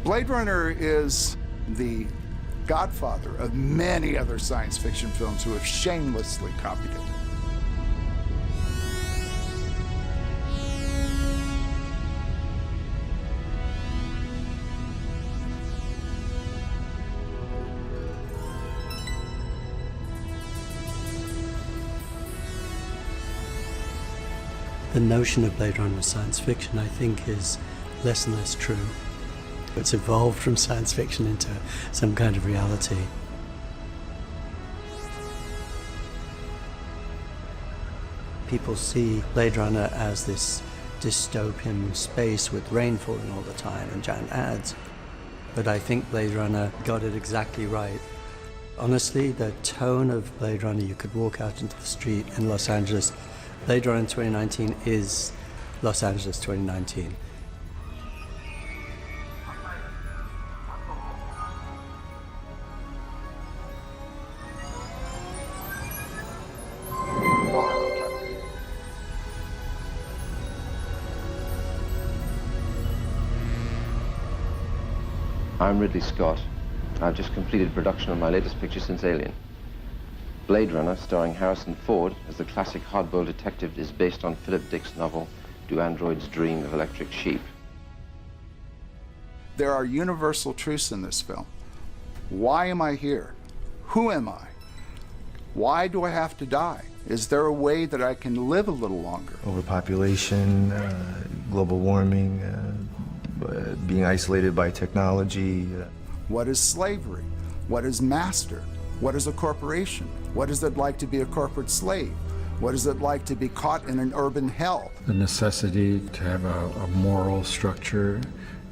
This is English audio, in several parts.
Blade Runner is the godfather of many other science fiction films who have shamelessly copied it. The notion of Blade Runner as science fiction, I think, is less and less true. It's evolved from science fiction into some kind of reality. People see Blade Runner as this dystopian space with rain falling all the time and giant ads. But I think Blade Runner got it exactly right. Honestly, the tone of Blade Runner, you could walk out into the street in Los Angeles. Blade Runner 2019 is Los Angeles 2019. I'm Ridley Scott. I've just completed production of my latest picture since Alien. Blade Runner, starring Harrison Ford as the classic hardboiled detective, is based on Philip Dick's novel, Do Androids Dream of Electric Sheep? There are universal truths in this film. Why am I here? Who am I? Why do I have to die? Is there a way that I can live a little longer? Overpopulation, global warming, being isolated by technology. What is slavery? What is master? What is a corporation? What is it like to be a corporate slave? What is it like to be caught in an urban hell? The necessity to have a moral structure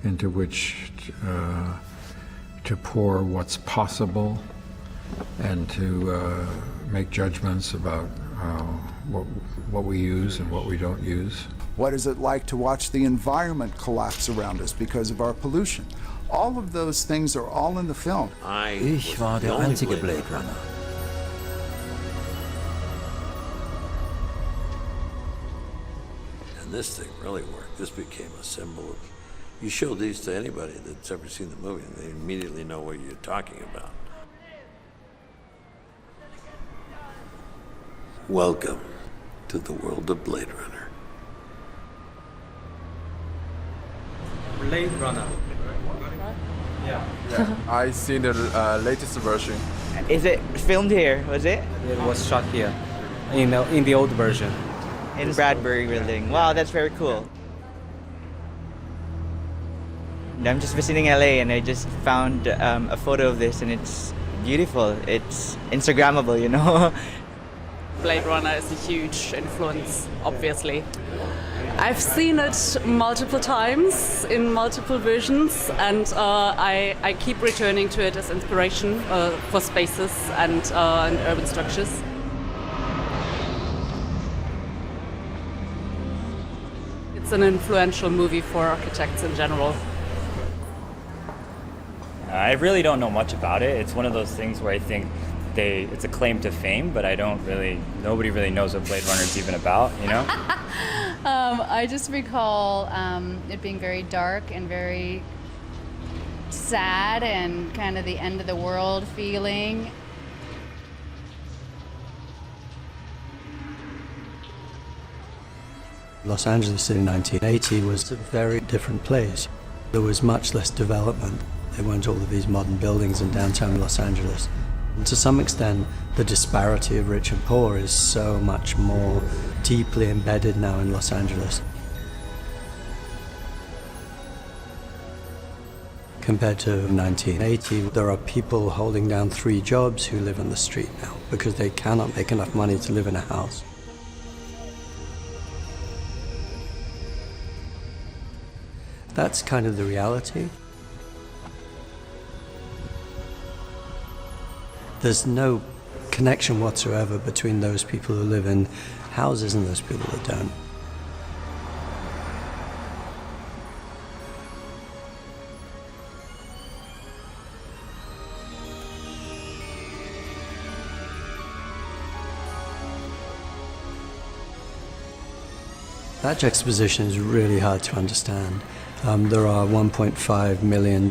into which to pour what's possible and to make judgments about what we use and what we don't use. What is it like to watch the environment collapse around us because of our pollution? All of those things are all in the film. Ich war der einzige Blade Runner. And this thing really worked. This became a symbol of, you show these to anybody that's ever seen the movie and they immediately know what you're talking about. Welcome to the world of Blade Runner. Blade Runner. Yeah. I seen the latest version. Is it filmed here, was it? It was shot here, in the old version. In Bradbury Building. Wow, that's very cool. I'm just visiting LA and I just found a photo of this and it's beautiful. It's Instagrammable, you know? Blade Runner is a huge influence, obviously. I've seen it multiple times in multiple versions, and I keep returning to it as inspiration for spaces and urban structures. It's an influential movie for architects in general. I really don't know much about it. It's one of those things where I think it's a claim to fame, but nobody really knows what Blade Runner is even about, you know? I just recall it being very dark and very sad and kind of the end of the world feeling. Los Angeles in 1980 was a very different place. There was much less development. There weren't all of these modern buildings in downtown Los Angeles. And to some extent, the disparity of rich and poor is so much more deeply embedded now in Los Angeles. Compared to 1980, there are people holding down 3 jobs who live on the street now because they cannot make enough money to live in a house. That's kind of the reality. There's no connection whatsoever between those people who live in houses and those people that don't. That juxtaposition is really hard to understand. There are $1.5 million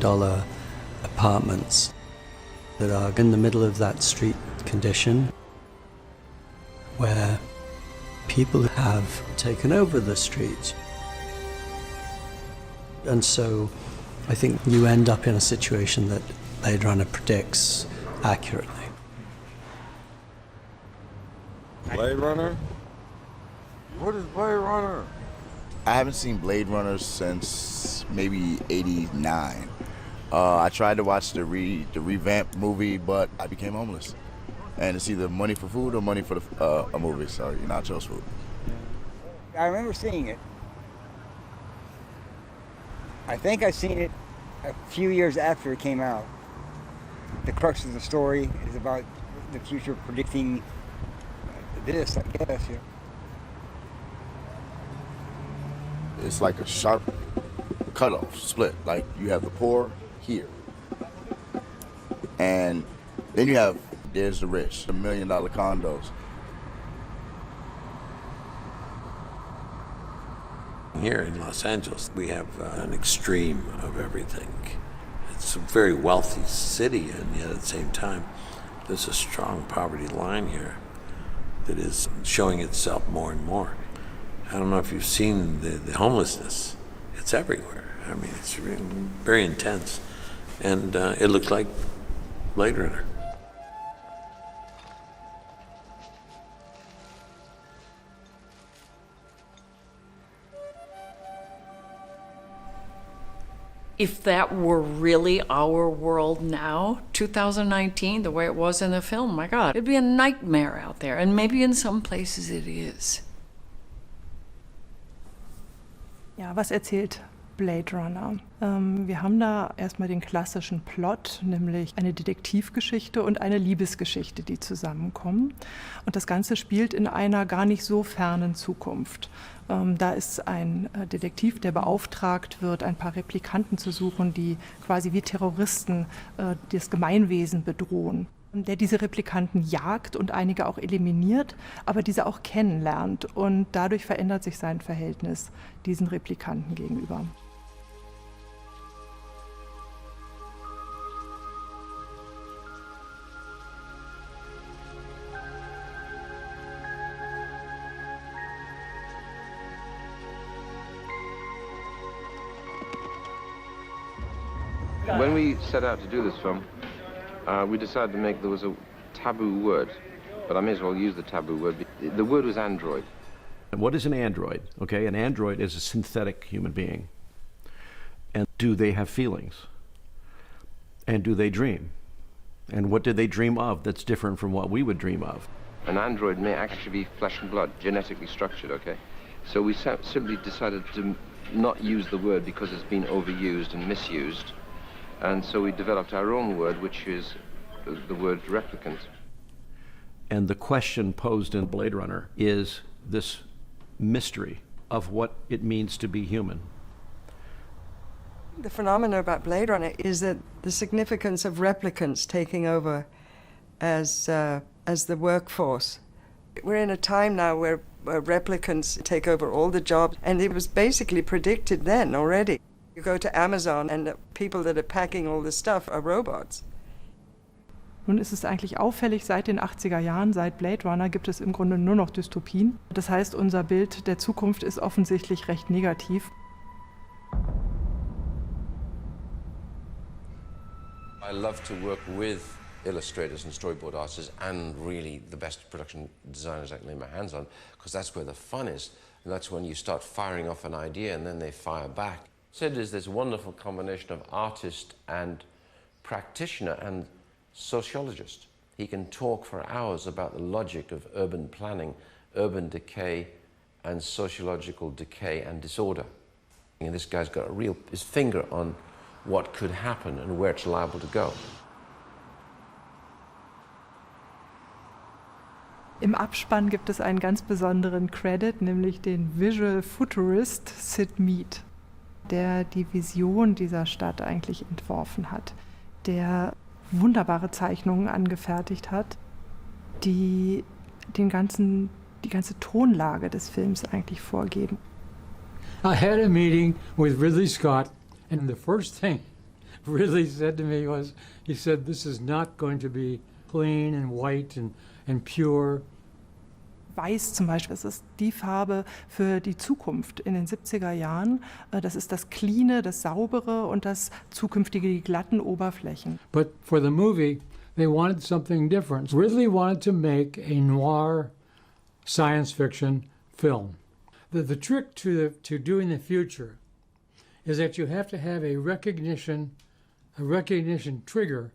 apartments that are in the middle of that street condition where people have taken over the streets. And so I think you end up in a situation that Blade Runner predicts accurately. Blade Runner? What is Blade Runner? I haven't seen Blade Runner since maybe '89. I tried to watch the revamped movie, but I became homeless. And it's either money for food or money for a movie. Sorry, nachos food. I remember seeing it. I think I've seen it a few years after it came out. The crux of the story is about the future predicting this, I guess. Yeah. It's like a sharp cutoff, split. Like you have the poor here. And then you have, there's the rich, the $1 million condos. Here in Los Angeles, we have an extreme of everything. It's a very wealthy city, and yet at the same time, there's a strong poverty line here that is showing itself more and more. I don't know if you've seen the homelessness. It's everywhere. I mean, it's really very intense. And it looked like Blade Runner. If that were really our world now, 2019, the way it was in the film, my God, it'd be a nightmare out there. And maybe in some places it is. Ja, was erzählt Blade Runner? Wir haben da erstmal den klassischen Plot, nämlich eine Detektivgeschichte und eine Liebesgeschichte, die zusammenkommen. Und das Ganze spielt in einer gar nicht so fernen Zukunft. Da ist ein Detektiv, der beauftragt wird, ein paar Replikanten zu suchen, die quasi wie Terroristen das Gemeinwesen bedrohen. Der diese Replikanten jagt und einige auch eliminiert, aber diese auch kennenlernt. Und dadurch verändert sich sein Verhältnis diesen Replikanten gegenüber. When we set out to do this film, we decided to there was a taboo word, but I may as well use the taboo word. The word was android. And what is an android? Okay, an android is a synthetic human being. And do they have feelings? And do they dream? And what do they dream of that's different from what we would dream of? An android may actually be flesh and blood, genetically structured, okay? So we simply decided to not use the word because it's been overused and misused. And so we developed our own word, which is the word replicant. And the question posed in Blade Runner is this mystery of what it means to be human. The phenomenon about Blade Runner is that the significance of replicants taking over as the workforce. We're in a time now where replicants take over all the jobs, and it was basically predicted then already. You go to Amazon and the people that are packing all the stuff are robots. Nun ist es eigentlich auffällig, seit den 80er Jahren, seit Blade Runner, gibt es im Grunde nur noch Dystopien. Das heißt, unser Bild der Zukunft ist offensichtlich recht negativ. I love to work with illustrators and storyboard artists and really the best production designers I can lay my hands on, because that's where the fun is. And that's when you start firing off an idea and then they fire back. Sid is this wonderful combination of artist and practitioner and sociologist. He can talk for hours about the logic of urban planning, urban decay, and sociological decay and disorder. And this guy's got his finger on what could happen and where it's liable to go. Im Abspann gibt es einen ganz besonderen Credit, nämlich den Visual Futurist Sid Mead, der die Vision dieser Stadt eigentlich entworfen hat, der wunderbare Zeichnungen angefertigt hat, die die ganze Tonlage des Films eigentlich vorgeben. I had a meeting with Ridley Scott, and the first thing Ridley said to me was, he said, this is not going to be clean and white and pure. Weiß zum Beispiel, das ist die Farbe für die Zukunft in den 70er Jahren. Das ist das Cleane, das Saubere und das zukünftige, die glatten Oberflächen. But for the movie, they wanted something different. Ridley wanted to make a noir science fiction film. The trick to doing the future is that you have to have a recognition trigger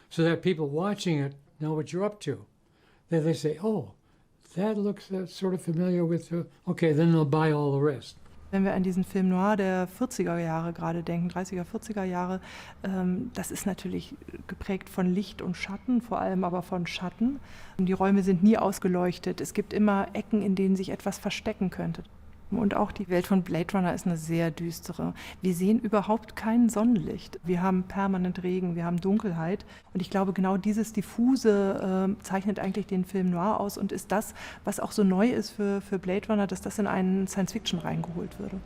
so that people watching it know what you're up to. Then they say, oh, that looks sort of familiar with, okay, then they'll buy all the rest. Wenn wir an diesen Film Noir der 40er Jahre gerade denken, 30er, 40er Jahre, das ist natürlich geprägt von Licht und Schatten, vor allem aber von Schatten. Die Räume sind nie ausgeleuchtet. Es gibt immer Ecken, in denen sich etwas verstecken könnte. Und auch die Welt von Blade Runner ist eine sehr düstere. Wir sehen überhaupt kein Sonnenlicht. Wir haben permanent Regen, wir haben Dunkelheit. Und ich glaube, genau dieses Diffuse zeichnet eigentlich den Film Noir aus und ist das, was auch so neu ist für Blade Runner, dass das in einen Science-Fiction reingeholt würde.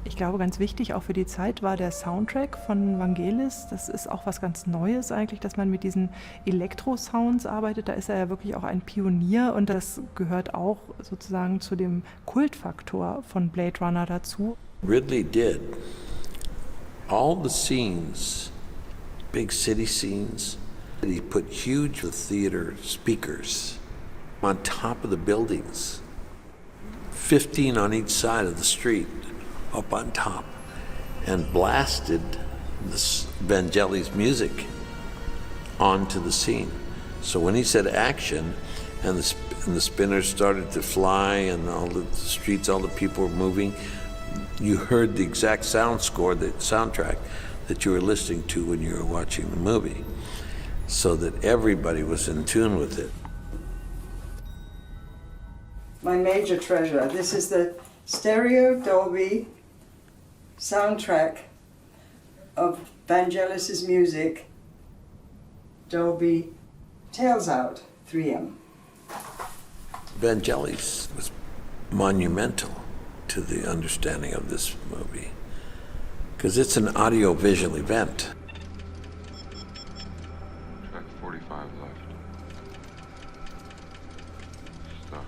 Ich glaube, ganz wichtig auch für die Zeit war der Soundtrack von Vangelis. Das ist auch was ganz Neues eigentlich, dass man mit diesen Elektro-Sounds arbeitet. Da ist er ja wirklich auch ein Pionier und das gehört auch sozusagen zu dem Kultfaktor von Blade Runner dazu. Ridley did all the scenes, big city scenes. He put huge theater speakers on top of the buildings, 15 on each side of the street. Up on top, and blasted this Vangelis music onto the scene. So when he said action, and the spinners started to fly, and all the streets, all the people were moving, you heard the exact sound score, the soundtrack that you were listening to when you were watching the movie, so that everybody was in tune with it. My major treasure. This is the stereo Dolby soundtrack of Vangelis' music, Dolby Tails Out 3M. Vangelis was monumental to the understanding of this movie because it's an audio-visual event. Track 45 left. Stop.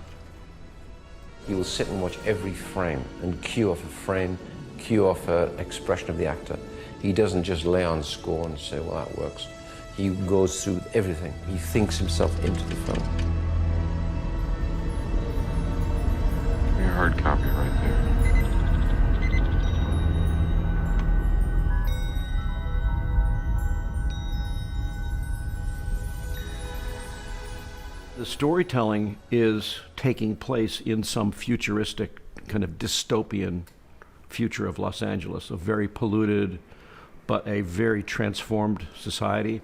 He will sit and watch every frame and cue off a frame, cue off an expression of the actor. He doesn't just lay on score and say, well, that works. He goes through everything. He thinks himself into the film. Give me a hard copy right there. The storytelling is taking place in some futuristic kind of dystopian future of Los Angeles, a very polluted but a very transformed society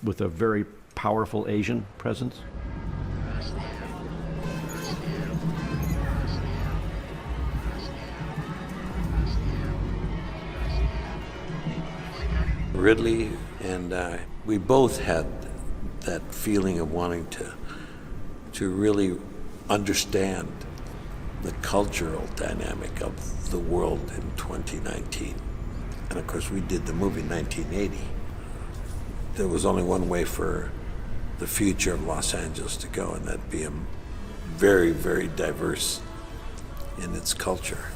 with a very powerful Asian presence. Ridley and I, we both had that feeling of wanting to really understand the cultural dynamic of the world in 2019. And of course, we did the movie in 1980. There was only one way for the future of Los Angeles to go, and that'd be very, very diverse in its culture.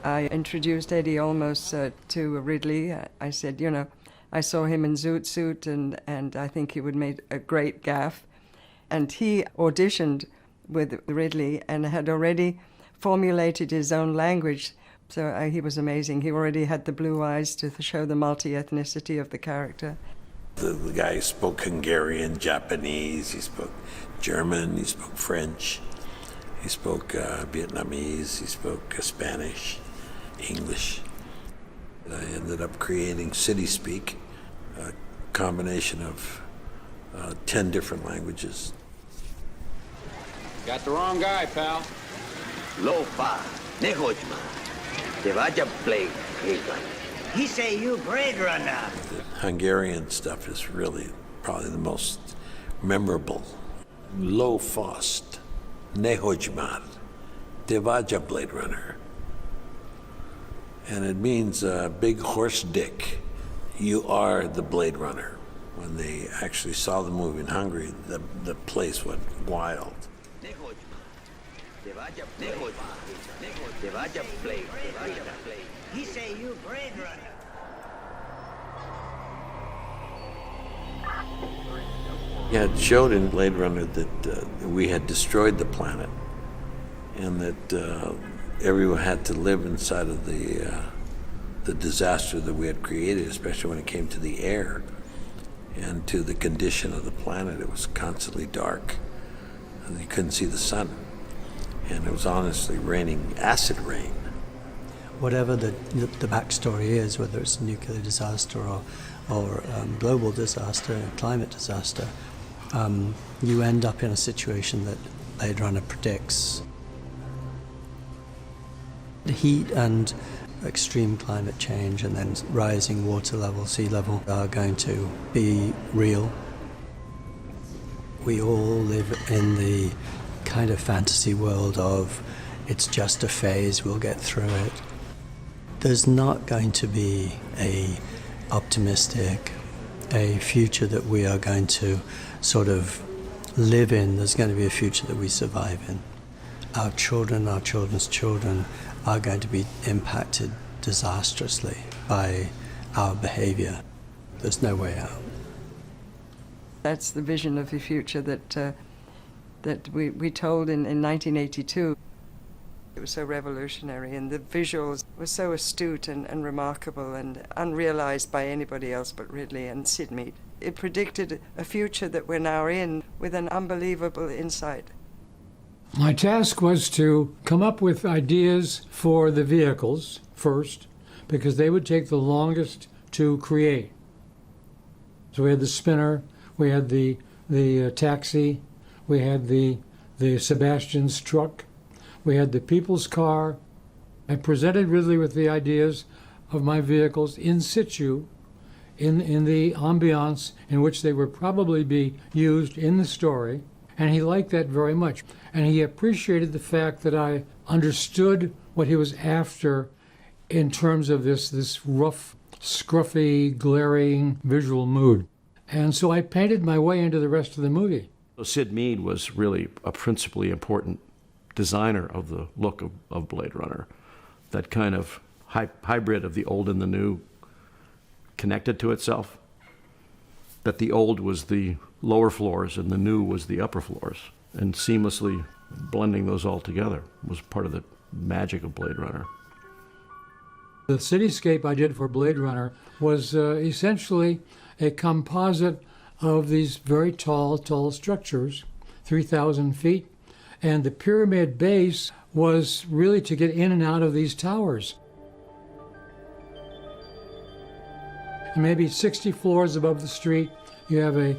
I introduced Eddie Olmos to Ridley. I said, you know, I saw him in Zoot Suit, and I think he would make a great Gaff. And he auditioned with Ridley and had already formulated his own language. So he was amazing. He already had the blue eyes to show the multi-ethnicity of the character. The guy spoke Hungarian, Japanese, he spoke German, he spoke French, he spoke Vietnamese, he spoke Spanish, English. I ended up creating City Speak, combination of 10 different languages. Got the wrong guy, pal. Lo-fa, negochma. Devaja Blade Runner. He say you Blade Runner. The Hungarian stuff is really probably the most memorable. Lo-fost, nehochmar, devaja Blade Runner. And it means big horse dick. You are the Blade Runner. When they actually saw the movie in Hungary, the place went wild. He say you Blade Runner. Yeah, it showed in Blade Runner that we had destroyed the planet and that everyone had to live inside of the disaster that we had created, especially when it came to the air and to the condition of the planet. It was constantly dark and you couldn't see the sun. And it was honestly raining acid rain. Whatever the backstory is, whether it's a nuclear disaster or global disaster, climate disaster, you end up in a situation that Blade Runner predicts. The heat and extreme climate change and then rising water level, sea level are going to be real. We all live in the kind of fantasy world of it's just a phase, we'll get through it. There's not going to be a optimistic, a future that we are going to sort of live in. There's going to be a future that we survive in. Our children, our children's children are going to be impacted disastrously by our behavior. There's no way out. That's the vision of the future that we told in 1982. It was so revolutionary, and the visuals were so astute and remarkable and unrealized by anybody else but Ridley and Sid Mead. It predicted a future that we're now in with an unbelievable insight. My task was to come up with ideas for the vehicles first, because they would take the longest to create. So we had the spinner, we had the taxi, we had the Sebastian's truck, we had the people's car. I presented Ridley with the ideas of my vehicles in situ, in the ambiance in which they would probably be used in the story, and he liked that very much. And he appreciated the fact that I understood what he was after in terms of this rough, scruffy, glaring visual mood. And so I painted my way into the rest of the movie. So Sid Mead was really a principally important designer of the look of Blade Runner, that kind of hybrid of the old and the new connected to itself, that the old was the lower floors and the new was the upper floors, and seamlessly blending those all together was part of the magic of Blade Runner. The cityscape I did for Blade Runner was essentially a composite of these very tall structures, 3,000 feet, and the pyramid base was really to get in and out of these towers. And maybe 60 floors above the street, you have a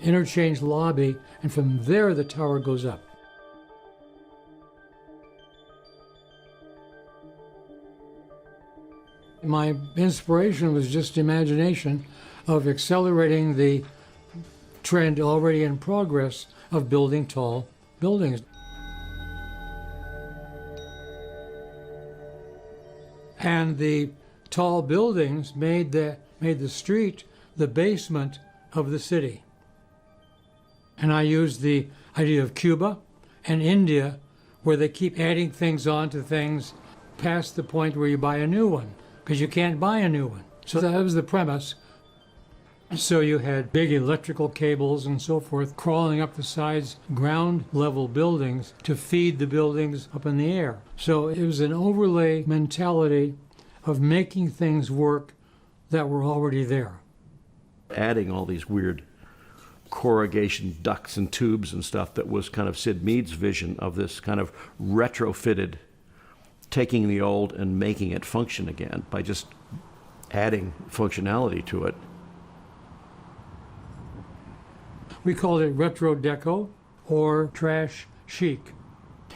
interchange lobby, and from there the tower goes up. My inspiration was just imagination of accelerating the trend already in progress of building tall buildings. And the tall buildings made the street the basement of the city. And I used the idea of Cuba and India, where they keep adding things onto things past the point where you buy a new one, because you can't buy a new one. So that was the premise. So you had big electrical cables and so forth crawling up the sides, ground level buildings to feed the buildings up in the air. So it was an overlay mentality of making things work that were already there. Adding all these weird corrugation ducts and tubes and stuff that was kind of Sid Mead's vision of this kind of retrofitted, taking the old and making it function again by just adding functionality to it. We called it retro deco or trash chic.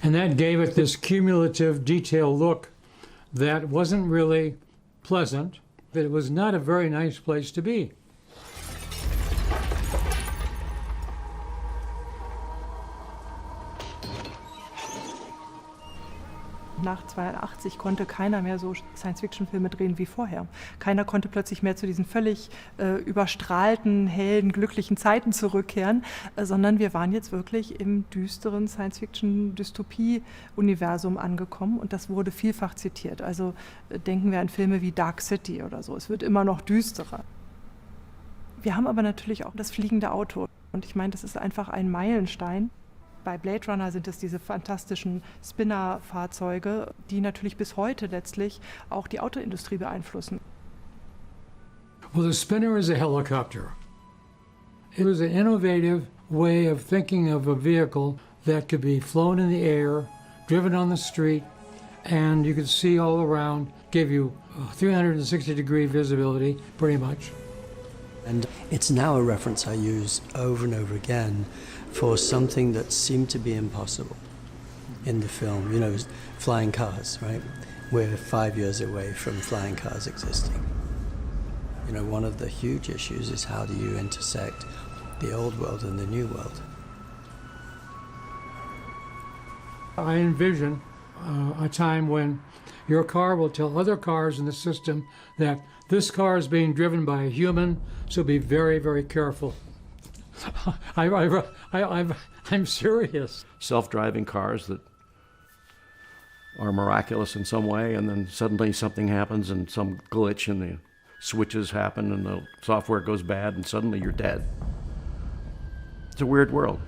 And that gave it this cumulative detail look that wasn't really pleasant, but it was not a very nice place to be. Nach 82 konnte keiner mehr so Science-Fiction-Filme drehen wie vorher. Keiner konnte plötzlich mehr zu diesen völlig überstrahlten, hellen, glücklichen Zeiten zurückkehren, sondern wir waren jetzt wirklich im düsteren Science-Fiction-Dystopie-Universum angekommen und das wurde vielfach zitiert. Also denken wir an Filme wie Dark City oder so. Es wird immer noch düsterer. Wir haben aber natürlich auch das fliegende Auto und ich meine, das ist einfach ein Meilenstein. Bei Blade Runner sind es diese fantastischen Spinner-Fahrzeuge, die natürlich bis heute letztlich auch die Autoindustrie beeinflussen. Well, the Spinner is a helicopter. It was an innovative way of thinking of a vehicle that could be flown in the air, driven on the street, and you could see all around, gave you 360-degree visibility, pretty much. And it's now a reference I use over and over again for something that seemed to be impossible in the film. You know, flying cars, right? We're 5 years away from flying cars existing. You know, one of the huge issues is how do you intersect the old world and the new world? I envision a time when your car will tell other cars in the system that this car is being driven by a human, so be very, very careful. I'm serious. Self-driving cars that are miraculous in some way, and then suddenly something happens and some glitch and the switches happen and the software goes bad and suddenly you're dead. It's a weird world.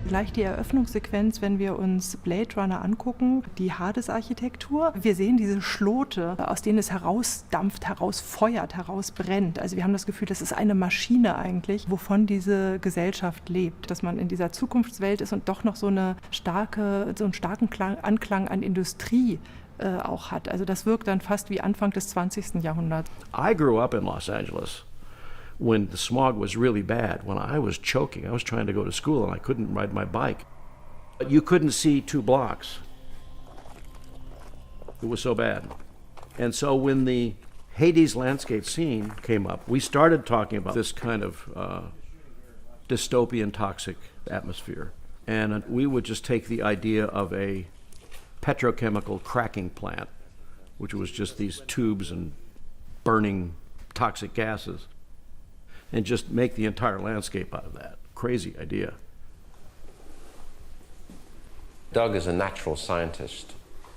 Gleich die Eröffnungssequenz, wenn wir uns Blade Runner angucken, die Hades-Architektur. Wir sehen diese Schlote, aus denen es herausdampft, herausfeuert, herausbrennt. Also wir haben das Gefühl, das ist eine Maschine eigentlich, wovon diese Gesellschaft lebt. Dass man in dieser Zukunftswelt ist und doch noch so einen starken Anklang an Industrie auch hat. Also das wirkt dann fast wie Anfang des 20. Jahrhunderts. I grew up in Los Angeles when the smog was really bad, when I was choking. I was trying to go to school and I couldn't ride my bike. You couldn't see 2 blocks. It was so bad. And so when the Hades landscape scene came up, we started talking about this kind of dystopian toxic atmosphere. And we would just take the idea of a petrochemical cracking plant, which was just these tubes and burning toxic gases, and just make the entire landscape out of that. Crazy idea. Doug is a natural scientist.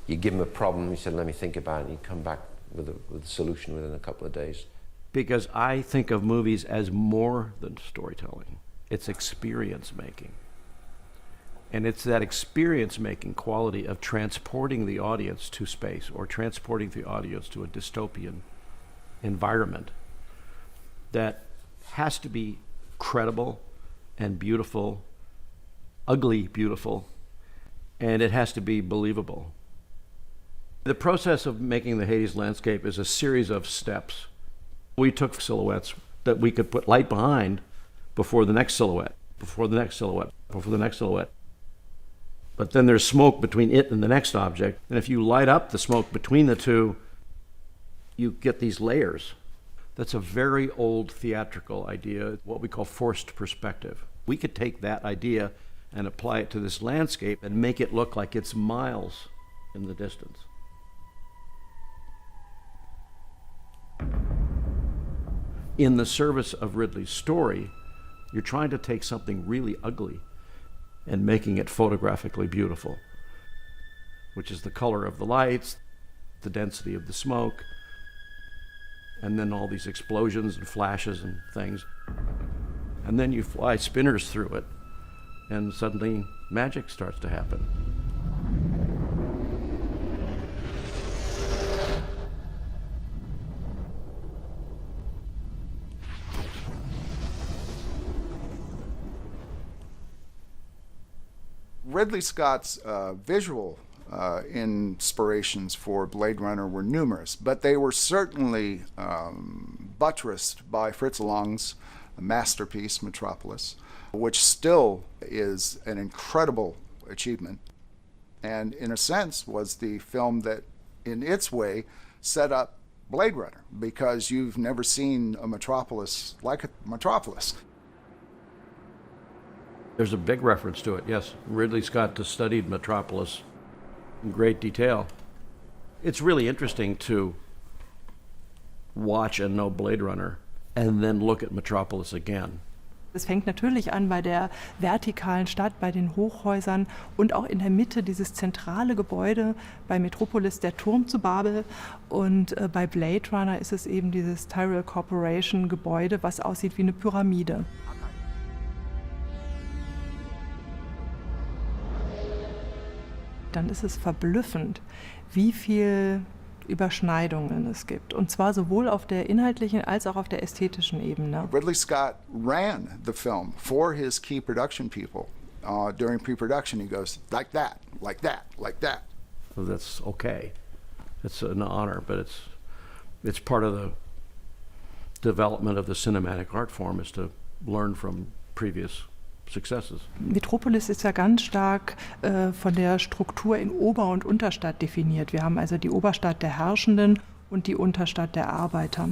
You give him a problem, he said, let me think about it, and he'd come back with a solution within a couple of days. Because I think of movies as more than storytelling. It's experience making. And it's that experience making quality of transporting the audience to space or transporting the audience to a dystopian environment that has to be credible and beautiful, ugly beautiful, and it has to be believable. The process of making the Hades landscape is a series of steps. We took silhouettes that we could put light behind before the next silhouette, before the next silhouette, before the next silhouette. But then there's smoke between it and the next object, and if you light up the smoke between the two, you get these layers. That's a very old theatrical idea, what we call forced perspective. We could take that idea and apply it to this landscape and make it look like it's miles in the distance. In the service of Ridley's story, you're trying to take something really ugly and making it photographically beautiful, which is the color of the lights, the density of the smoke, and then all these explosions and flashes and things. And then you fly spinners through it, and suddenly magic starts to happen. Ridley Scott's visual inspirations for Blade Runner were numerous, but they were certainly buttressed by Fritz Lang's masterpiece, Metropolis, which still is an incredible achievement, and in a sense was the film that, in its way, set up Blade Runner, because you've never seen a Metropolis like a Metropolis. There's a big reference to it, yes. Ridley Scott studied Metropolis in great detail. It's really interesting to watch and know Blade Runner and then look at Metropolis again. Es fängt natürlich an bei der vertikalen Stadt, bei den Hochhäusern und auch in der Mitte dieses zentrale Gebäude, bei Metropolis der Turm zu Babel, und bei Blade Runner ist es eben dieses Tyrell Corporation Gebäude, was aussieht wie eine Pyramide. Dann ist es verblüffend, wie viel Überschneidungen es gibt, und zwar sowohl auf der inhaltlichen als auch auf der ästhetischen Ebene. Ridley Scott ran the film for his key production people. During pre-production he goes, like that, like that, like that. So that's okay. It's an honor, but it's part of the development of the cinematic art form, is to learn from previous successes. Metropolis ist ja ganz stark von der Struktur in Ober- und Unterstadt definiert. Wir haben also die Oberstadt der Herrschenden und die Unterstadt der Arbeiter.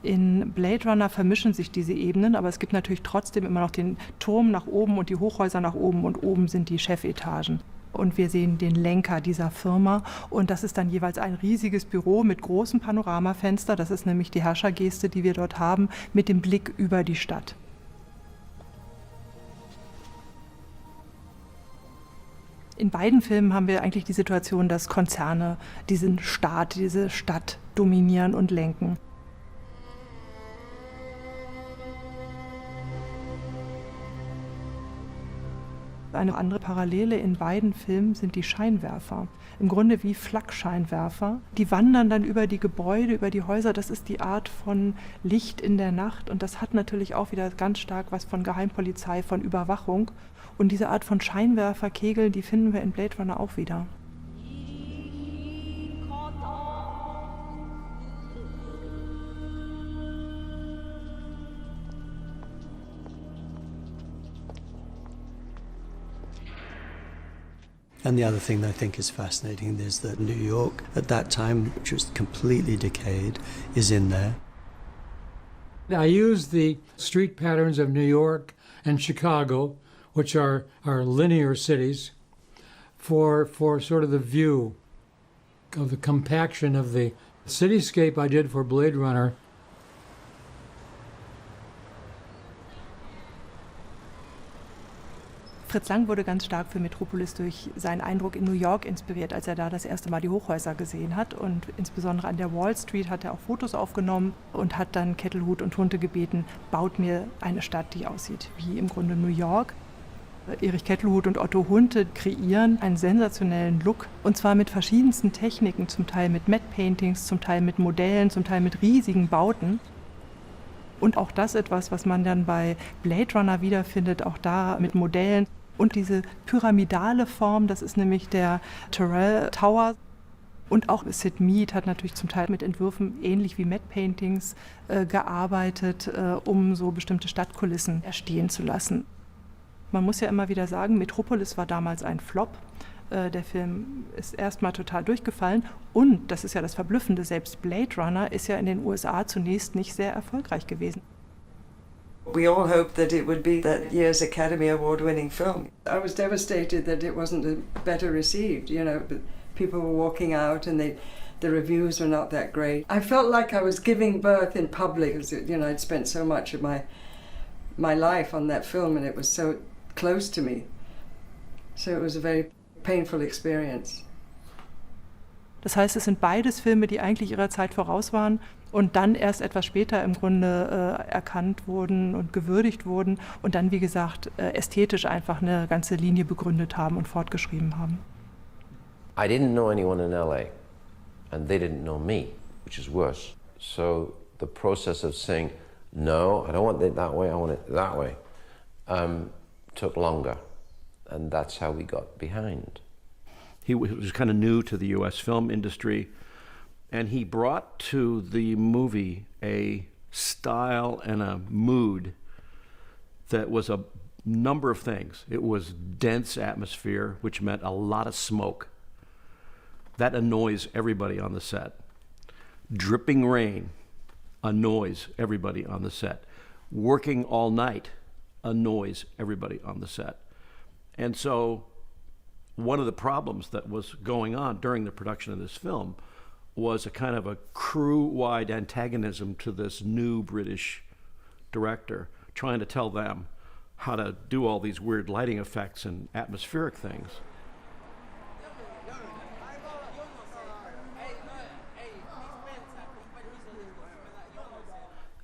In Blade Runner vermischen sich diese Ebenen, aber es gibt natürlich trotzdem immer noch den Turm nach oben und die Hochhäuser nach oben, und oben sind die Chefetagen. Und wir sehen den Lenker dieser Firma, und das ist dann jeweils ein riesiges Büro mit großem Panoramafenster. Das ist nämlich die Herrschergeste, die wir dort haben, mit dem Blick über die Stadt. In beiden Filmen haben wir eigentlich die Situation, dass Konzerne diesen Staat, diese Stadt dominieren und lenken. Eine andere Parallele in beiden Filmen sind die Scheinwerfer. Im Grunde wie Flakscheinwerfer. Die wandern dann über die Gebäude, über die Häuser. Das ist die Art von Licht in der Nacht, und das hat natürlich auch wieder ganz stark was von Geheimpolizei, von Überwachung. Und diese Art von Scheinwerferkegeln, die finden wir in Blade Runner auch wieder. And the other thing that I think is fascinating is that New York, at that time, which was completely decayed, is in there. I use the street patterns of New York and Chicago, which are linear cities, for sort of the view of the compaction of the cityscape I did for Blade Runner. Fritz Lang wurde ganz stark für Metropolis durch seinen Eindruck in New York inspiriert, als er da das erste Mal die Hochhäuser gesehen hat. Und insbesondere an der Wall Street hat er auch Fotos aufgenommen und hat dann Kettelhut und Hunte gebeten, baut mir eine Stadt, die aussieht wie im Grunde New York. Erich Kettelhut und Otto Hunte kreieren einen sensationellen Look, und zwar mit verschiedensten Techniken, zum Teil mit Matte Paintings, zum Teil mit Modellen, zum Teil mit riesigen Bauten. Und auch das etwas, was man dann bei Blade Runner wiederfindet, auch da mit Modellen. Und diese pyramidale Form, das ist nämlich der Tyrell Tower. Und auch Sid Mead hat natürlich zum Teil mit Entwürfen ähnlich wie Matte Paintings gearbeitet, um so bestimmte Stadtkulissen erstehen zu lassen. Man muss ja immer wieder sagen, Metropolis war damals ein Flop. Der Film ist erstmal total durchgefallen. Und, das ist ja das Verblüffende, selbst Blade Runner ist ja in den USA zunächst nicht sehr erfolgreich gewesen. We all hoped that it would be that year's Academy Award-winning film. I was devastated that it wasn't better received, you know, but people were walking out and the reviews were not that great. I felt like I was giving birth in public, you know, I'd spent so much of my life on that film and it was so close to me. So it was a very painful experience. Das heißt, es sind beides Filme, die eigentlich ihrer Zeit voraus waren und dann erst etwas später im Grunde erkannt wurden und gewürdigt wurden und dann, wie gesagt, ästhetisch einfach eine ganze Linie begründet haben und fortgeschrieben haben. I didn't know anyone in LA, and they didn't know me, which is worse. So the process of saying, no, I don't want it that way, I want it that way, took longer. And that's how we got behind. He was kind of new to the U.S. film industry, and he brought to the movie a style and a mood that was a number of things. It was dense atmosphere, which meant a lot of smoke. That annoys everybody on the set. Dripping rain annoys everybody on the set. Working all night annoys everybody on the set. And so one of the problems that was going on during the production of this film was a kind of a crew-wide antagonism to this new British director, trying to tell them how to do all these weird lighting effects and atmospheric things.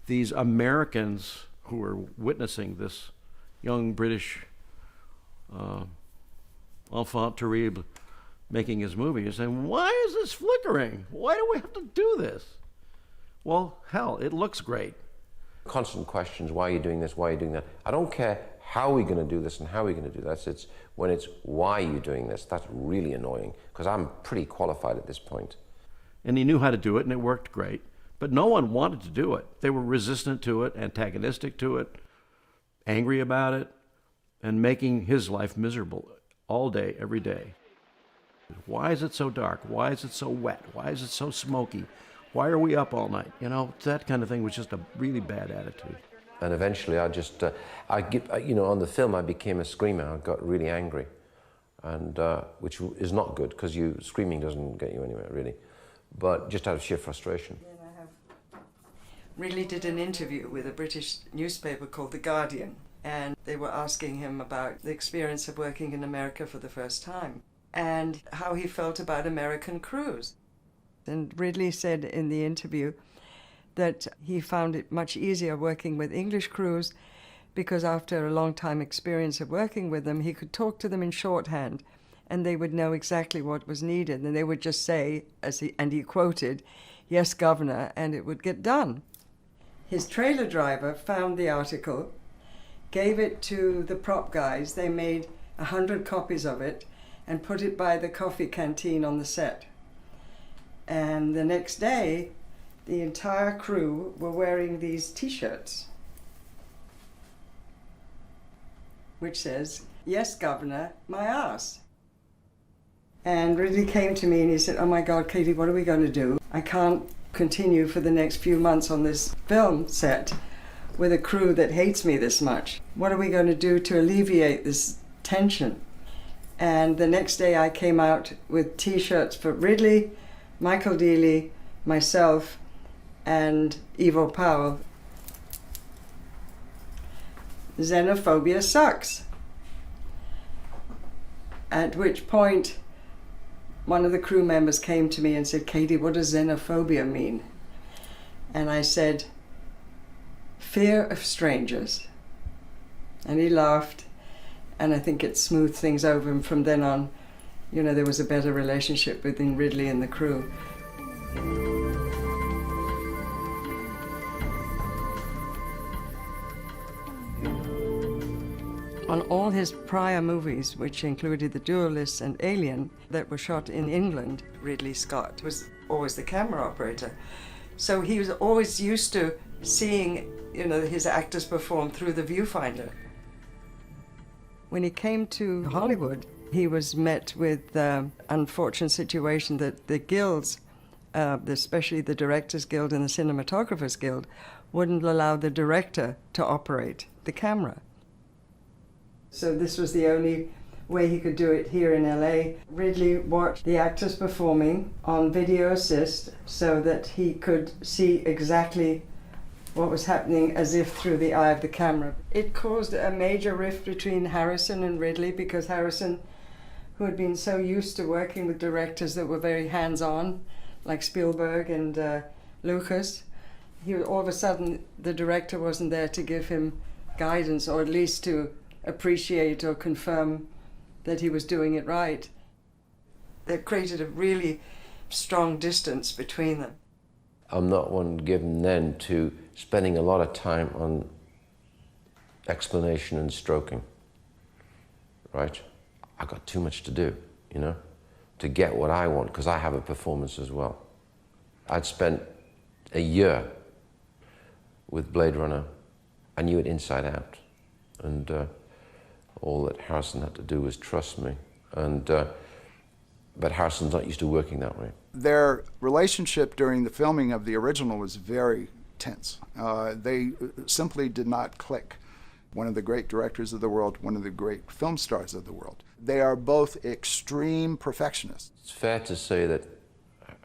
These Americans who were witnessing this young British enfant terrible making his movie and saying, why is this flickering? Why do we have to do this? Well, hell, it looks great. Constant questions, why are you doing this, why are you doing that? I don't care how we're going to do this and how we're going to do that. It's when it's why are you doing this, that's really annoying, because I'm pretty qualified at this point. And he knew how to do it, and it worked great. But no one wanted to do it. They were resistant to it, antagonistic to it, angry about it, and making his life miserable all day, every day. Why is it so dark? Why is it so wet? Why is it so smoky? Why are we up all night? You know, that kind of thing was just a really bad attitude. And eventually on the film I became a screamer. I got really angry, and which is not good, because screaming doesn't get you anywhere, really, but just out of sheer frustration. Ridley did an interview with a British newspaper called The Guardian, and they were asking him about the experience of working in America for the first time and how he felt about American crews. And Ridley said in the interview that he found it much easier working with English crews because after a long time experience of working with them, he could talk to them in shorthand and they would know exactly what was needed, and they would just say, and he quoted, "Yes, Governor," and it would get done. His trailer driver found the article, gave it to the prop guys. They made 100 copies of it and put it by the coffee canteen on the set. And the next day, the entire crew were wearing these T-shirts, which says, "Yes, Governor, my ass." And Ridley came to me and he said, "Oh my God, Katie, what are we going to do? I can't continue for the next few months on this film set with a crew that hates me this much. What are we going to do to alleviate this tension?" And the next day I came out with T-shirts for Ridley, Michael Dealey, myself, and Evo Powell. "Xenophobia sucks." At which point one of the crew members came to me and said, "Katie, what does xenophobia mean?" And I said, "Fear of strangers." And he laughed, and I think it smoothed things over, and from then on, there was a better relationship between Ridley and the crew. On all his prior movies, which included The Duelist and Alien, that were shot in England, Ridley Scott was always the camera operator. So he was always used to seeing, his actors perform through the viewfinder. When he came to Hollywood, he was met with the unfortunate situation that the guilds, especially the Directors Guild and the Cinematographers Guild, wouldn't allow the director to operate the camera. So this was the only way he could do it here in LA. Ridley watched the actors performing on video assist so that he could see exactly what was happening as if through the eye of the camera. It caused a major rift between Harrison and Ridley, because Harrison, who had been so used to working with directors that were very hands-on, like Spielberg and Lucas, all of a sudden the director wasn't there to give him guidance, or at least to appreciate or confirm that he was doing it right. That created a really strong distance between them. I'm not one given then to spending a lot of time on explanation and stroking, right? I've got too much to do, you know, to get what I want, because I have a performance as well. I'd spent a year with Blade Runner. I knew it inside out. And all that Harrison had to do was trust me. And, but Harrison's not used to working that way. Their relationship during the filming of the original was very tense. They simply did not click. One of the great directors of the world, one of the great film stars of the world. They are both extreme perfectionists. It's fair to say that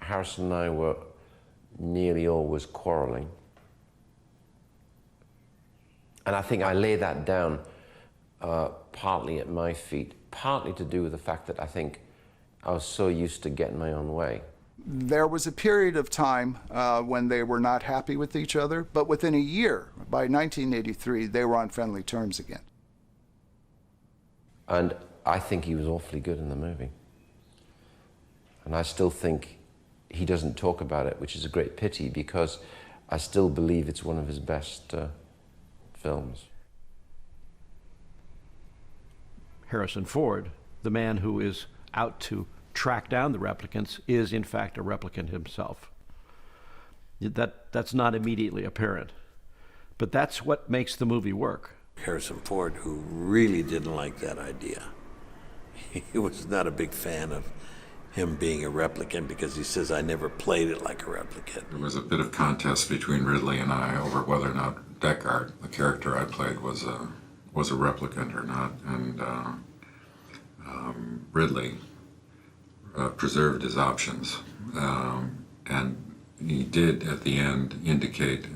Harrison and I were nearly always quarreling. And I think I lay that down partly at my feet, partly to do with the fact that I think I was so used to getting my own way. There was a period of time when they were not happy with each other, but within a year, by 1983, they were on friendly terms again. And I think he was awfully good in the movie. And I still think he doesn't talk about it, which is a great pity, because I still believe it's one of his best films. Harrison Ford, the man who is out to track down the replicants, is in fact a replicant himself. That's not immediately apparent, but that's what makes the movie work. Harrison Ford, who really didn't like that idea. He was not a big fan of him being a replicant because he says, I never played it like a replicant. There was a bit of contest between Ridley and I over whether or not Deckard, the character I played, was a replicant or not, and Ridley preserved his options, and he did at the end indicate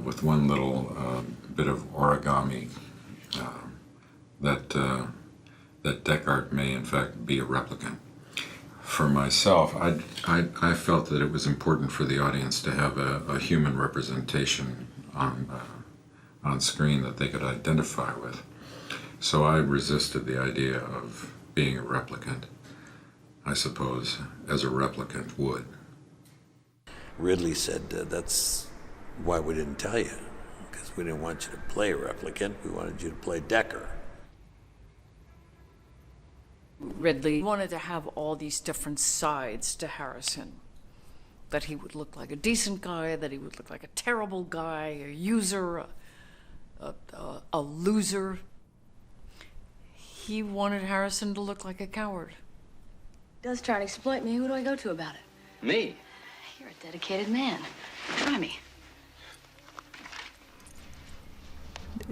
with one little bit of origami that Deckard may in fact be a replicant. For myself, I felt that it was important for the audience to have a human representation on screen that they could identify with. So I resisted the idea of being a replicant, I suppose, as a replicant would. Ridley said, that's why we didn't tell you, because we didn't want you to play a replicant, we wanted you to play Deckard. Ridley wanted to have all these different sides to Harrison. That he would look like a decent guy, that he would look like a terrible guy, a user, a loser. He wanted Harrison to look like a coward. Does try to exploit me. Who do I go to about it? Me? You're a dedicated man. Try me.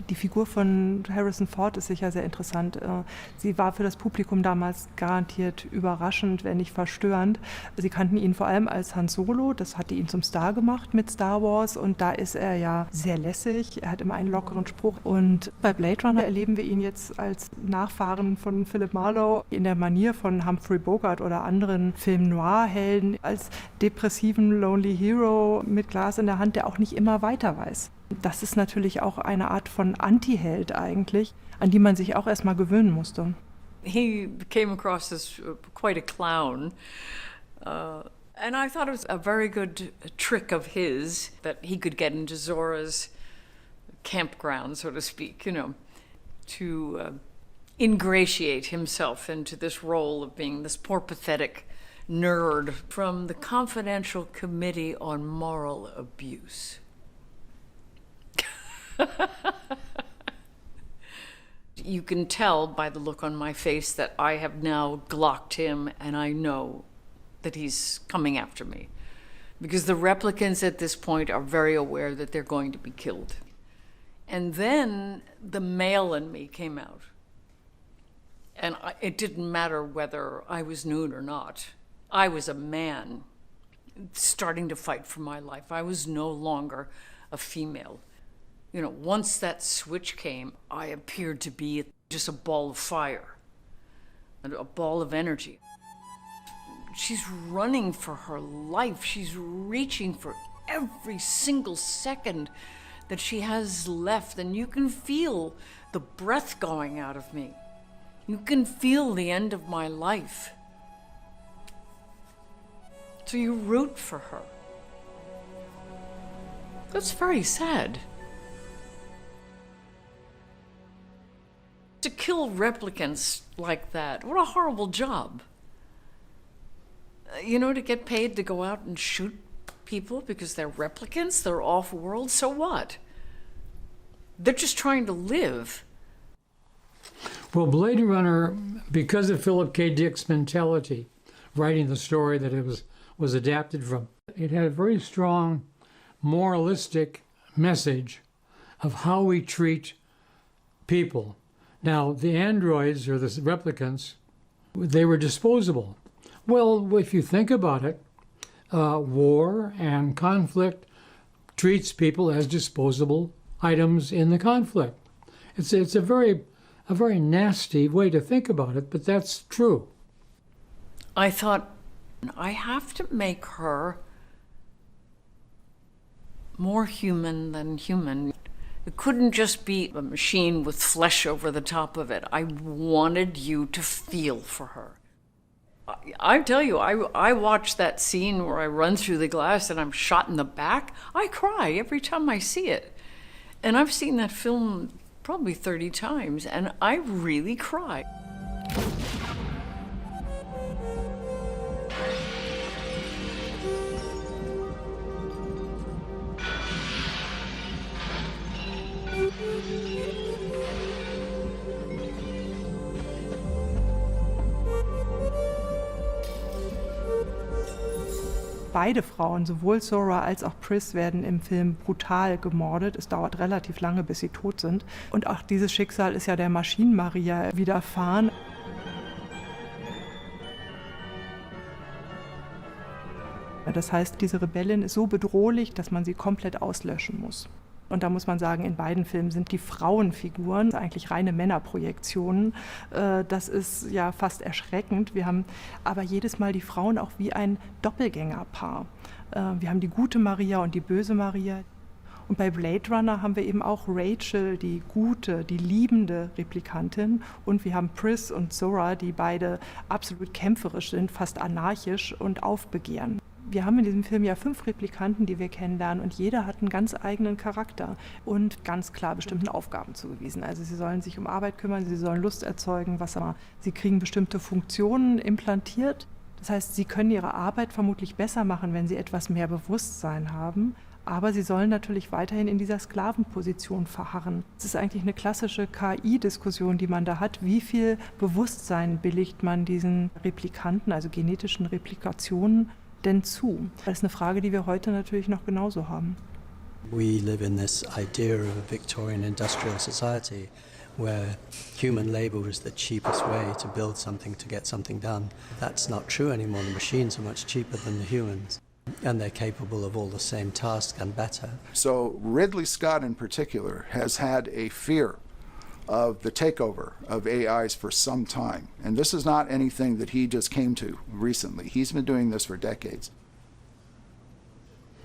Die Figur von Harrison Ford ist sicher sehr interessant. Sie war für das Publikum damals garantiert überraschend, wenn nicht verstörend. Sie kannten ihn vor allem als Han Solo, das hatte ihn zum Star gemacht mit Star Wars und da ist er ja sehr lässig, er hat immer einen lockeren Spruch. Und bei Blade Runner erleben wir ihn jetzt als Nachfahren von Philip Marlowe in der Manier von Humphrey Bogart oder anderen Film-Noir-Helden, als depressiven Lonely Hero mit Glas in der Hand, der auch nicht immer weiter weiß. Das ist natürlich auch eine Art von Anti-Held eigentlich, an die man sich auch erstmal gewöhnen musste. He came across as quite a clown. And I thought it was a very good trick of his that he could get into Zora's campground, so to speak, you know, to ingratiate himself into this role of being this poor, pathetic nerd from the Confidential Committee on Moral Abuse. You can tell by the look on my face that I have now glocked him and I know that he's coming after me. Because the replicants at this point are very aware that they're going to be killed. And then the male in me came out. And it didn't matter whether I was nude or not. I was a man starting to fight for my life. I was no longer a female. You know, once that switch came, I appeared to be just a ball of fire, a ball of energy. She's running for her life. She's reaching for every single second that she has left, and you can feel the breath going out of me. You can feel the end of my life. So you root for her. That's very sad. To kill replicants like that, what a horrible job. You know, to get paid to go out and shoot people because they're replicants, they're off-world, so what? They're just trying to live. Well, Blade Runner, because of Philip K. Dick's mentality, writing the story that it was adapted from, it had a very strong moralistic message of how we treat people. Now, the androids, or the replicants, they were disposable. Well, if you think about it, war and conflict treats people as disposable items in the conflict. It's a very nasty way to think about it, but that's true. I thought, I have to make her more human than human. It couldn't just be a machine with flesh over the top of it. I wanted you to feel for her. I tell you, I watch that scene where I run through the glass and I'm shot in the back. I cry every time I see it. And I've seen that film probably 30 times, and I really cry. Beide Frauen, sowohl Zora als auch Pris, werden im Film brutal gemordet. Es dauert relativ lange, bis sie tot sind. Und auch dieses Schicksal ist ja der Maschinen-Maria widerfahren. Das heißt, diese Rebellin ist so bedrohlich, dass man sie komplett auslöschen muss. Und da muss man sagen, in beiden Filmen sind die Frauenfiguren eigentlich reine Männerprojektionen. Das ist ja fast erschreckend. Wir haben aber jedes Mal die Frauen auch wie ein Doppelgängerpaar. Wir haben die gute Maria und die böse Maria. Und bei Blade Runner haben wir eben auch Rachel, die gute, die liebende Replikantin. Und wir haben Pris und Zora, die beide absolut kämpferisch sind, fast anarchisch und aufbegehren. Wir haben in diesem Film ja 5 Replikanten, die wir kennenlernen, und jeder hat einen ganz eigenen Charakter und ganz klar bestimmten Aufgaben zugewiesen. Also sie sollen sich um Arbeit kümmern, sie sollen Lust erzeugen, was immer. Sie kriegen bestimmte Funktionen implantiert. Das heißt, sie können ihre Arbeit vermutlich besser machen, wenn sie etwas mehr Bewusstsein haben. Aber sie sollen natürlich weiterhin in dieser Sklavenposition verharren. Es ist eigentlich eine klassische KI-Diskussion, die man da hat. Wie viel Bewusstsein billigt man diesen Replikanten, also genetischen Replikationen, denn zu? Das ist eine Frage, die wir heute natürlich noch genauso haben. We live in this idea of a Victorian industrial society where human labor was the cheapest way to build something, to get something done. That's not true anymore. The machines are much cheaper than the humans, and they're capable of all the same tasks and better. So Ridley Scott in particular has had a fear of the takeover of AIs for some time. And this is not anything that he just came to recently. He's been doing this for decades.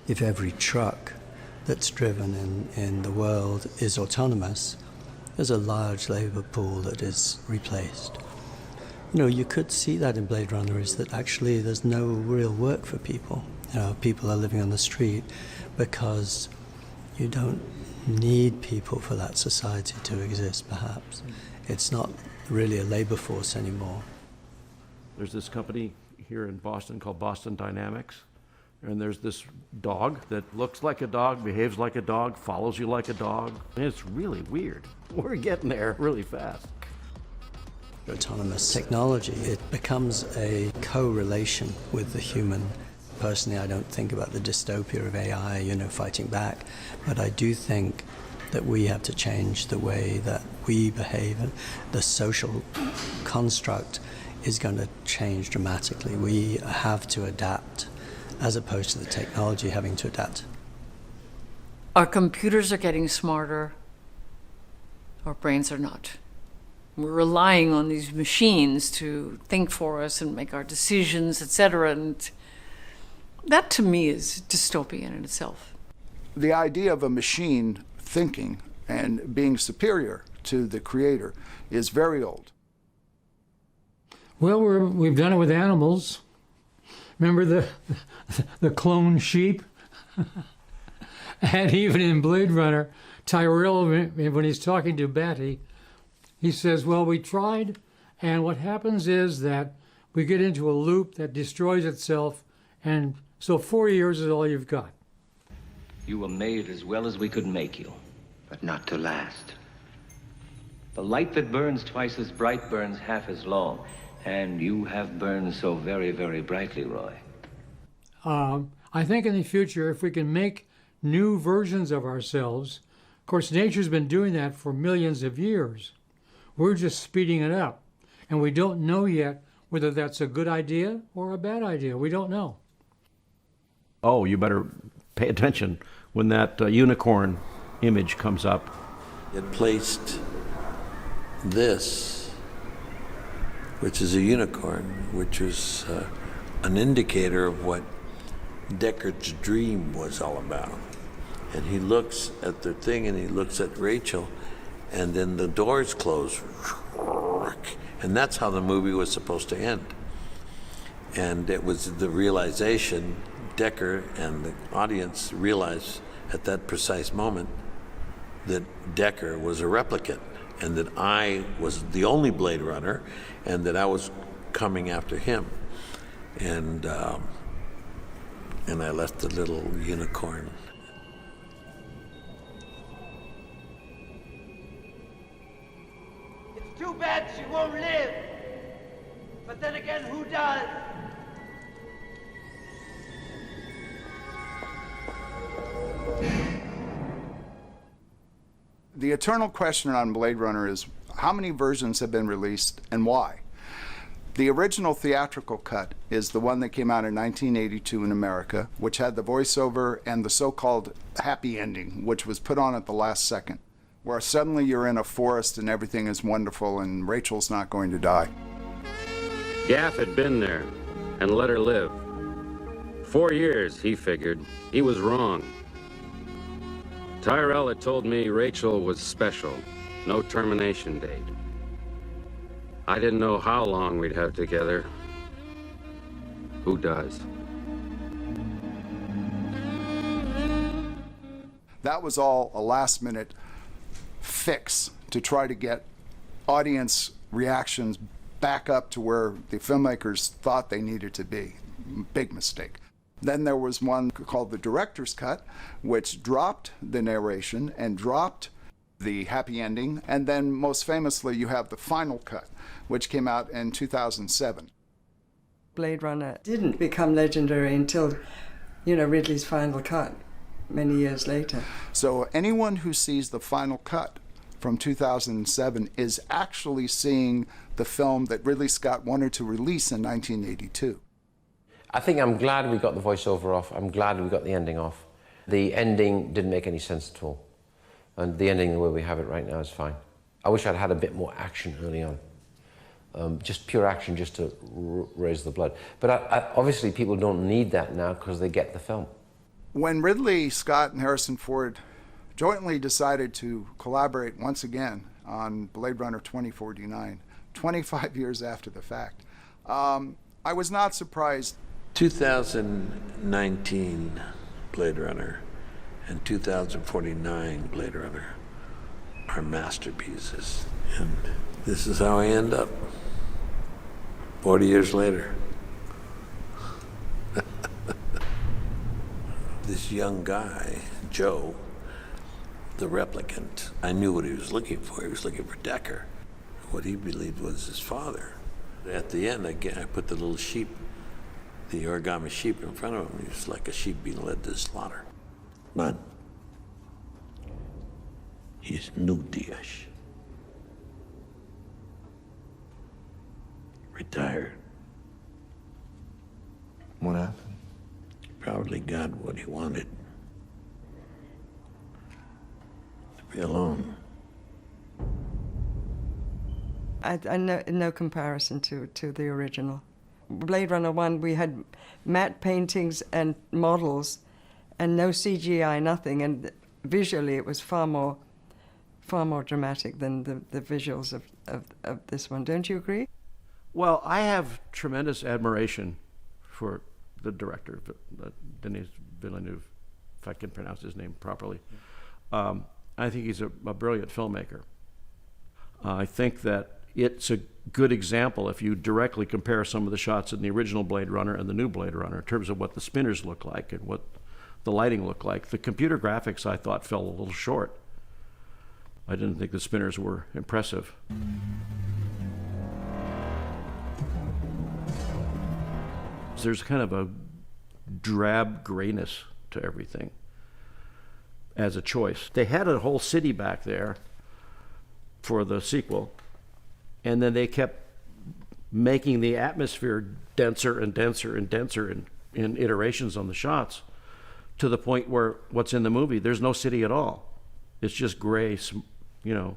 If every truck that's driven in the world is autonomous, there's a large labor pool that is replaced. You know, you could see that in Blade Runner, is that actually there's no real work for people. You know, people are living on the street because you don't need people for that society to exist, perhaps. It's not really a labor force anymore. There's this company here in Boston called Boston Dynamics, and there's this dog that looks like a dog, behaves like a dog, follows you like a dog. And it's really weird. We're getting there really fast. Autonomous technology, it becomes a co-relation with the human. Personally, I don't think about the dystopia of AI, you know, fighting back, but I do think that we have to change the way that we behave, and the social construct is going to change dramatically. We have to adapt, as opposed to the technology having to adapt. Our computers are getting smarter. Our brains are not. We're relying on these machines to think for us and make our decisions, etc. And that, to me, is dystopian in itself. The idea of a machine thinking and being superior to the creator is very old. Well, we've done it with animals. Remember the clone sheep? And even in Blade Runner, Tyrell, when he's talking to Batty, He says, well, we tried, and what happens is that we get into a loop that destroys itself, and so 4 years is all you've got. You were made as well as we could make you, but not to last. The light that burns twice as bright burns half as long, and you have burned so very, very brightly, Roy. I think in the future, if we can make new versions of ourselves, of course, nature's been doing that for millions of years. We're just speeding it up, and we don't know yet whether that's a good idea or a bad idea. We don't know. Oh, you better pay attention when that unicorn image comes up. It placed this, which is a unicorn, which is an indicator of what Deckard's dream was all about. And he looks at the thing and he looks at Rachel, and then the doors close. And that's how the movie was supposed to end. And it was the realization, Deckard and the audience realized at that precise moment that Deckard was a replicant, and that I was the only Blade Runner, and that I was coming after him. And I left the little unicorn. It's too bad she won't live. But then again, who does? The eternal question on Blade Runner is how many versions have been released and why? The original theatrical cut is the one that came out in 1982 in America, which had the voiceover and the so-called happy ending, which was put on at the last second, where suddenly you're in a forest and everything is wonderful and Rachel's not going to die. Gaff had been there and let her live. 4 years, he figured. He was wrong. Tyrell had told me Rachel was special, no termination date. I didn't know how long we'd have together. Who does? That was all a last-minute fix to try to get audience reactions back up to where the filmmakers thought they needed to be. Big mistake. Then there was one called the director's cut, which dropped the narration and dropped the happy ending. And then most famously, you have the final cut, which came out in 2007. Blade Runner didn't become legendary until, Ridley's final cut many years later. So anyone who sees the final cut from 2007 is actually seeing the film that Ridley Scott wanted to release in 1982. I think I'm glad we got the voiceover off. I'm glad we got the ending off. The ending didn't make any sense at all. And the ending the way we have it right now is fine. I wish I'd had a bit more action early on. Just pure action, just to raise the blood. But obviously people don't need that now because they get the film. When Ridley Scott and Harrison Ford jointly decided to collaborate once again on Blade Runner 2049, 25 years after the fact, I was not surprised. 2019 Blade Runner and 2049 Blade Runner are masterpieces. And this is how I end up 40 years later. This young guy, Joe, the replicant, I knew what he was looking for. He was looking for Deckard, what he believed was his father. At the end, I put the little sheep, the origami sheep in front of him. He was like a sheep being led to slaughter. Man, he's new Diaz. Retired. What happened? Probably got what he wanted. To be alone. I know no comparison to the original. Blade Runner 1, we had matte paintings and models and no CGI, nothing, and visually it was far more dramatic than the visuals of this one. Don't you agree? Well, I have tremendous admiration for the director, Denis Villeneuve, if I can pronounce his name properly. I think he's a brilliant filmmaker. I think that it's a good example if you directly compare some of the shots in the original Blade Runner and the new Blade Runner in terms of what the spinners look like and what the lighting looked like. The computer graphics, I thought, fell a little short. I didn't think the spinners were impressive. There's kind of a drab grayness to everything as a choice. They had a whole city back there for the sequel, and then they kept making the atmosphere denser and denser and denser in iterations on the shots, to the point where what's in the movie, there's no city at all. It's just gray, you know,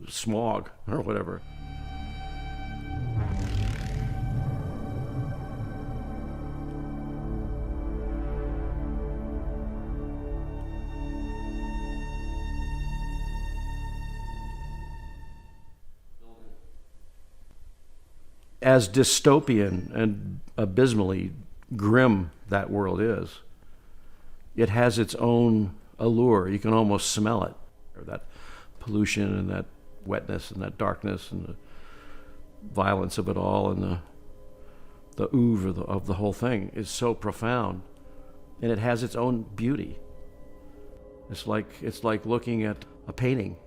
smog or whatever. As dystopian and abysmally grim that world is, it has its own allure. You can almost smell it. Or that pollution and that wetness and that darkness and the violence of it all and the oeuvre of the whole thing is so profound. And it has its own beauty. It's like looking at a painting.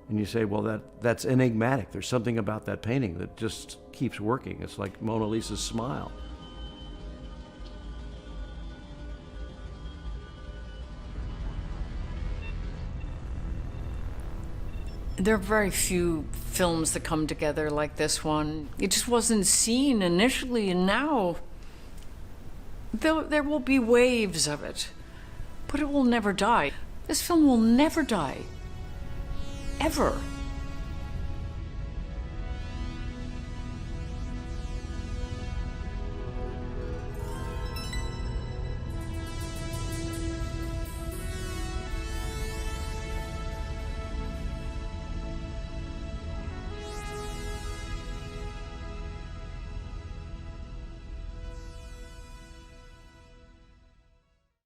And you say, well, that's enigmatic. There's something about that painting that just keeps working. It's like Mona Lisa's smile. There are very few films that come together like this one. It just wasn't seen initially, and now there will be waves of it, but it will never die. This film will never die. Ever.